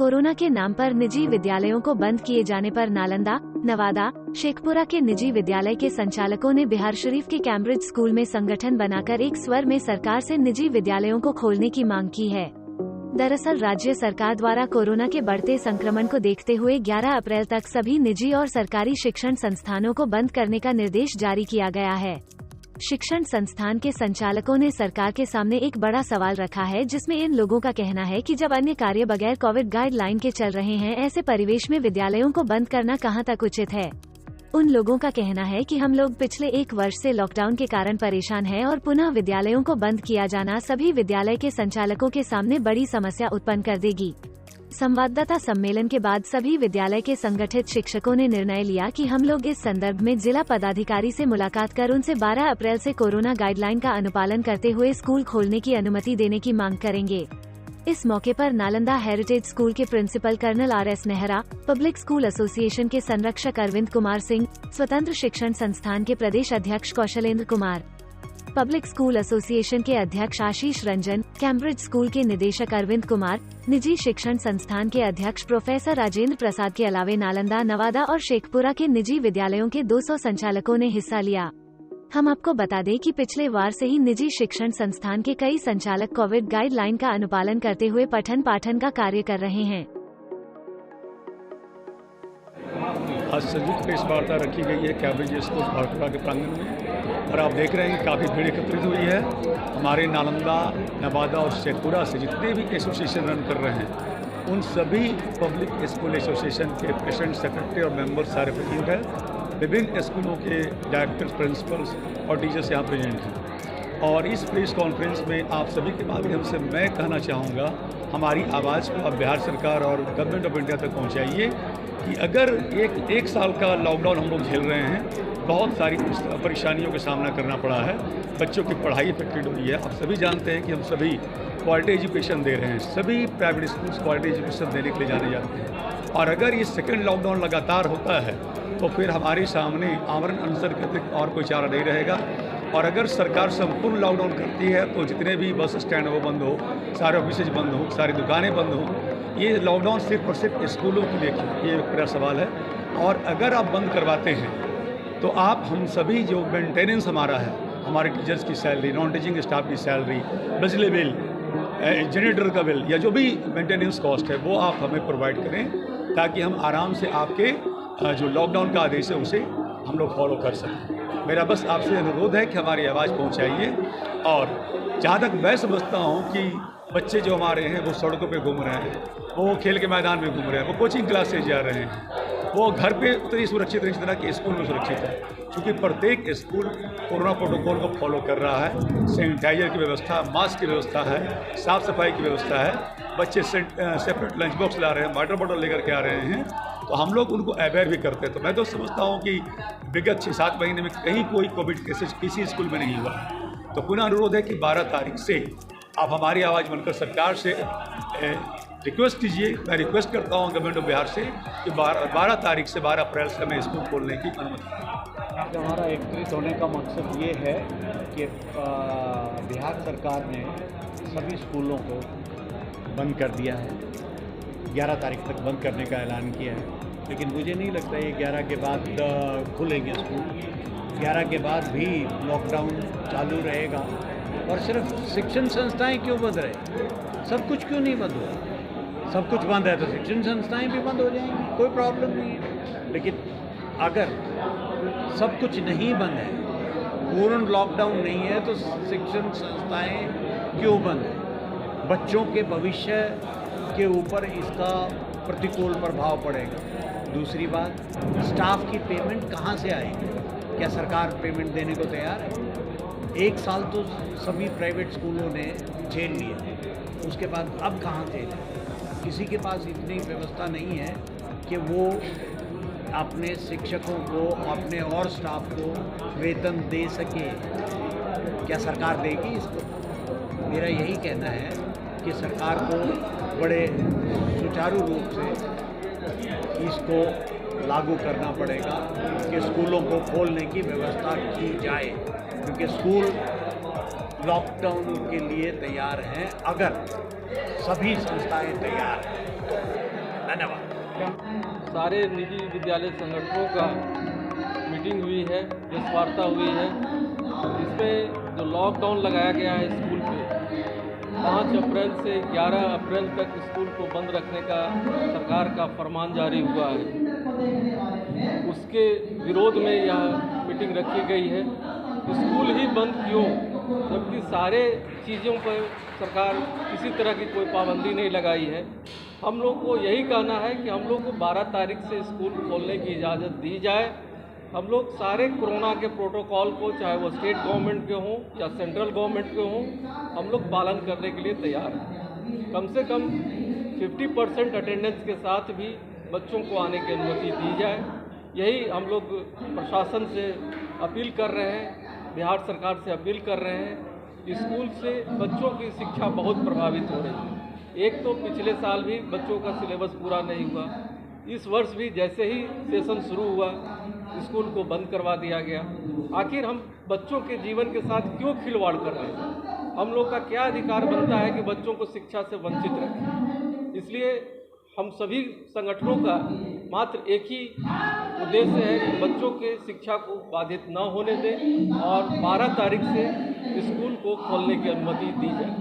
Corona के नाम पर निजी विद्यालयों को बंद किए जाने पर नालंदा, नवादा, शेखपुरा के निजी विद्यालय के संचालकों ने बिहार शरीफ के कैम्ब्रिज स्कूल में संगठन बनाकर एक स्वर में सरकार से निजी विद्यालयों को खोलने की मांग की है। दरअसल राज्य सरकार द्वारा कोरोना के बढ़ते संक्रमण को देखते हुए 11 अप्रैल तक सभी निजी और सरकारी शिक्षण संस्थानों को बंद करने का निर्देश जारी किया गया है। शिक्षण संस्थान के संचालकों ने सरकार के सामने एक बड़ा सवाल रखा है, जिसमें इन लोगों का कहना है कि जब अन्य कार्य बगैर कोविड गाइडलाइन के चल रहे हैं, ऐसे परिवेश में विद्यालयों को बंद करना कहां तक उचित है। उन लोगों का कहना है कि हम लोग पिछले 1 वर्ष से लॉकडाउन के कारण परेशान हैं और पुनः विद्यालयों को बंद किया जाना सभी विद्यालय के संचालकों के सामने बड़ी समस्या उत्पन्न कर देगी। संवाददाता सम्मेलन के बाद सभी विद्यालय के संगठित शिक्षकों ने निर्णय लिया कि हम लोग इस संदर्भ में जिला पदाधिकारी से मुलाकात कर उनसे 12 अप्रैल से कोरोना गाइडलाइन का अनुपालन करते हुए स्कूल खोलने की अनुमति देने की मांग करेंगे। इस मौके पर नालंदा हेरिटेज स्कूल के principal colonel RS Nehra, public school association के संरक्षक अरविंद कुमार सिंह, स्वतंत्र शिक्षण संस्थान के प्रदेश अध्यक्ष Kaushalendra Kumar, public school association के अध्यक्ष आशीष रंजन, कैम्ब्रिज स्कूल के निदेशक अरविंद कुमार, निजी शिक्षण संस्थान के अध्यक्ष प्रोफेसर राजेंद्र प्रसाद के अलावे नालंदा, नवादा और शेखपुरा के निजी विद्यालयों के 200 संचालकों ने हिस्सा लिया। हम आपको बता दें कि पिछले वार से ही निजी शिक्षण संस्थान के कई संचालक कोविड गाइडलाइन का अनुपालन करते हुए पठन पाठन का कार्य कर रहे हैं। आज संयुक्त प्रेस वार्ता रखी गई है कैम्ब्रिज स्कूल भाटपुरा के प्रांगण में और आप देख रहे हैं कि काफ़ी भीड़ एकत्रित हुई है। हमारे नालंदा, नवादा और शेखपुरा से जितने भी एसोसिएशन रन कर रहे हैं, उन सभी पब्लिक स्कूल एसोसिएशन के प्रेसिडेंट, सेक्रेटरी और मेंबर सारे प्रेजेंट हैं। विभिन्न स्कूलों के डायरेक्टर्स, प्रिंसिपल्स और टीचर्स यहाँ प्रेजेंट हैं। और इस प्रेस कॉन्फ्रेंस में आप सभी के माध्यम से मैं कहना चाहूँगा, हमारी आवाज़ को आप बिहार सरकार और गवर्नमेंट ऑफ इंडिया तक पहुँचाइए कि अगर एक साल का लॉकडाउन हम लोग झेल रहे हैं, बहुत सारी परेशानियों का सामना करना पड़ा है, बच्चों की पढ़ाई अफेक्टेड हुई है। आप सभी जानते हैं कि हम सभी क्वालिटी एजुकेशन दे रहे हैं, सभी प्राइवेट स्कूल्स क्वालिटी एजुकेशन देने के लिए जाने जाते हैं। और अगर ये सेकेंड लॉकडाउन लगातार होता है तो फिर हमारे सामने आमरण अनशन के अतिरिक्त और कोई चारा नहीं रहेगा। और अगर सरकार संपूर्ण लॉकडाउन करती है तो जितने भी बस स्टैंड वो बंद हो, सारे ऑफिसेज बंद हो, सारी दुकानें बंद हो। ये लॉकडाउन सिर्फ और सिर्फ स्कूलों के लिए, ये मेरा सवाल है। और अगर आप बंद करवाते हैं तो आप हम सभी जो मेंटेनेंस हमारा है, हमारे टीचर्स की सैलरी, नॉन टीचिंग स्टाफ की सैलरी, बिजली बिल, जनरेटर का बिल या जो भी मेंटेनेंस कॉस्ट है वो आप हमें प्रोवाइड करें, ताकि हम आराम से आपके जो लॉकडाउन का आदेश है उसे हम लोग फॉलो कर सकें। मेरा बस आपसे अनुरोध है कि हमारी आवाज़ पहुंचाइए। और जहाँ तक मैं समझता हूँ कि बच्चे जो हमारे हैं वो सड़कों पे घूम रहे हैं, वो खेल के मैदान में घूम रहे हैं, वो कोचिंग क्लासेज जा रहे हैं, वो घर पे उतनी सुरक्षित नहीं जितना कि स्कूल में सुरक्षित है। क्योंकि प्रत्येक स्कूल कोरोना प्रोटोकॉल को फॉलो कर रहा है, सैनिटाइजर की व्यवस्था, मास्क की व्यवस्था है, साफ़ सफाई की व्यवस्था है। बच्चे सेपरेट लंच बॉक्स ला रहे हैं, वाटर बॉटल लेकर के आ रहे हैं, तो हम लोग उनको अवेयर भी करते हैं। तो मैं तो समझता हूँ कि विगत 6-7 महीने में कहीं कोई कोविड केसेज किसी स्कूल में नहीं हुआ। तो पुनः अनुरोध है कि 12 तारीख से आप हमारी आवाज़ बनकर सरकार से रिक्वेस्ट कीजिए। मैं रिक्वेस्ट करता हूँ गवर्नमेंट ऑफ बिहार से कि 12 तारीख से 12 अप्रैल से हमें स्कूल खोलने की अनुमति। हमारा एकत्रित होने का मकसद ये है कि बिहार सरकार ने सभी स्कूलों को बंद कर दिया है, 11 तारीख तक बंद करने का ऐलान किया है। लेकिन मुझे नहीं लगता ये 11 के बाद खुलेंगे स्कूल। 11 के बाद भी लॉकडाउन चालू रहेगा। और सिर्फ शिक्षण संस्थाएं क्यों बंद रहे, सब कुछ क्यों नहीं बंद हुआ? सब कुछ बंद है तो शिक्षण संस्थाएं भी बंद हो जाएंगी, कोई प्रॉब्लम नहीं है। लेकिन अगर सब कुछ नहीं बंद है, पूर्ण लॉकडाउन नहीं है, तो शिक्षण संस्थाएं क्यों बंद है? बच्चों के भविष्य के ऊपर इसका प्रतिकूल प्रभाव पड़ेगा। दूसरी बात, स्टाफ की पेमेंट कहाँ से आएगी? क्या सरकार पेमेंट देने को तैयार है? 1 साल तो सभी प्राइवेट स्कूलों ने झेल लिया, उसके बाद अब कहाँ झेलें? किसी के पास इतनी व्यवस्था नहीं है कि वो अपने शिक्षकों को, अपने और स्टाफ को वेतन दे सके। क्या सरकार देगी इसको? मेरा यही कहना है कि सरकार को बड़े सुचारू रूप से इसको लागू करना पड़ेगा कि स्कूलों को खोलने की व्यवस्था की जाए, क्योंकि स्कूल लॉकडाउन के लिए तैयार हैं अगर सभी संस्थाएं तैयार हैं। धन्यवाद। सारे निजी विद्यालय संगठनों का मीटिंग हुई है, प्रेस वार्ता हुई है। इसमें जो लॉकडाउन लगाया गया है स्कूल पे 5 अप्रैल से 11 अप्रैल तक स्कूल को बंद रखने का सरकार का फरमान जारी हुआ है, उसके विरोध में यह मीटिंग रखी गई है। स्कूल ही बंद क्यों, जबकि सारे चीज़ों पर सरकार किसी तरह की कोई पाबंदी नहीं लगाई है। हम लोग को यही कहना है कि हम लोग को 12 तारीख से स्कूल खोलने की इजाज़त दी जाए। हम लोग सारे कोरोना के प्रोटोकॉल को, चाहे वो स्टेट गवर्नमेंट के हों या सेंट्रल गवर्नमेंट के हों, हम लोग पालन करने के लिए तैयार हैं। कम से कम 50% अटेंडेंस के साथ भी बच्चों को आने की अनुमति दी जाए। यही हम लोग प्रशासन से अपील कर रहे हैं, बिहार सरकार से अपील कर रहे हैं। स्कूल से बच्चों की शिक्षा बहुत प्रभावित हो रही है। एक तो पिछले साल भी बच्चों का सिलेबस पूरा नहीं हुआ, इस वर्ष भी जैसे ही सेशन शुरू हुआ स्कूल को बंद करवा दिया गया। आखिर हम बच्चों के जीवन के साथ क्यों खिलवाड़ कर रहे हैं? हम लोग का क्या अधिकार बनता है कि बच्चों को शिक्षा से वंचित रखें? इसलिए हम सभी संगठनों का मात्र एक ही उद्देश्य है कि बच्चों के शिक्षा को बाधित न होने दें और 12 तारीख से स्कूल को खोलने की अनुमति दी जाए।